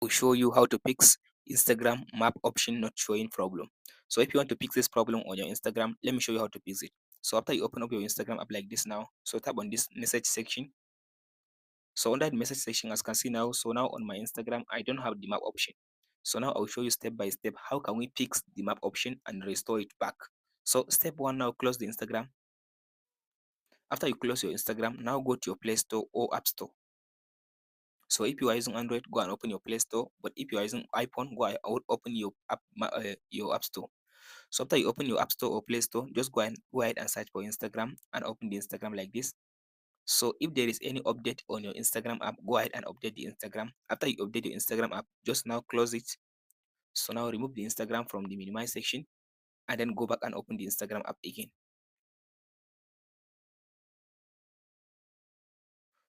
will show you how to fix Instagram map option not showing problem. So if you want to fix this problem on your Instagram, let me show you how to fix it. So after you open up your Instagram app like this now, so tap on this message section. So under the message section, as you can see now, so now on my Instagram, I don't have the map option. So now I'll show you step by step how can we fix the map option and restore it back. So step one, now close the Instagram. After you close your Instagram, now go to your Play Store or App Store. So if you are using Android, go and open your Play Store. But if you are using iPhone, go and open your App Store. So after you open your App Store or Play Store, just go ahead and search for Instagram and open the Instagram like this. So if there is any update on your Instagram app, go ahead and update the Instagram. After you update your Instagram app, just now close it. So now remove the Instagram from the minimize section and then go back and open the Instagram app again.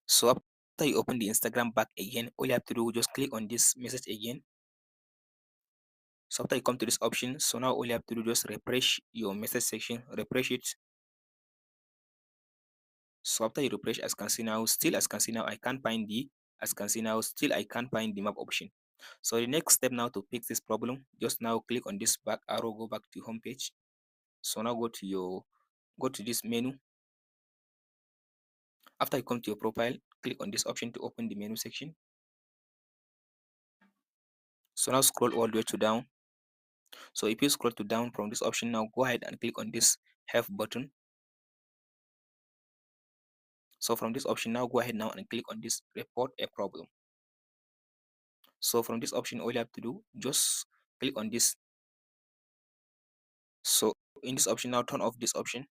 So after you open the Instagram back again, all you have to do, just click on this message again. So after you come to this option, so now all you have to do, just refresh your message section, refresh it. So after you refresh, as you can see now, still as you can see now, I can't find the, as you can see now, still I can't find the map option. So the next step now to fix this problem, just now click on this back arrow, go back to home page. So now go to this menu. After you come to your profile, click on this option to open the menu section. So now scroll all the way to down. So if you scroll to down from this option, now go ahead and click on this help button. So from this option, now go ahead now and click on this report a problem. So from this option, all you have to do, just click on this. So in this option, now turn off this option.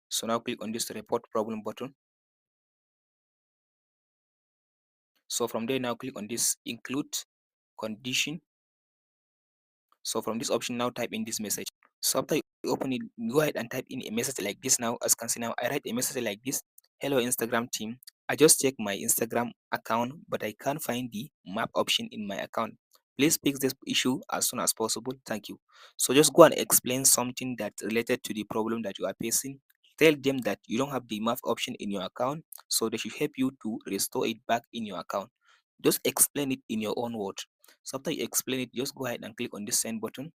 So now click on this report problem button. So from there, now click on this include condition. So from this option, now type in this message. So after you open it, go ahead and type in a message like this. Now, as you can see now, I write a message like this. Hello, Instagram team. I just checked my Instagram account, but I can't find the map option in my account. Please fix this issue as soon as possible. Thank you. So just go and explain something that's related to the problem that you are facing. Tell them that you don't have the map option in your account, so they should help you to restore it back in your account. Just explain it in your own words. So after you explain it, just go ahead and click on this send button.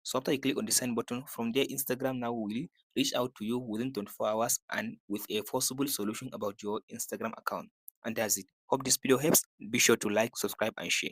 So after you click on the send button, from there Instagram now will reach out to you within 24 hours and with a possible solution about your Instagram account. And that's it. Hope this video helps. Be sure to like, subscribe and share.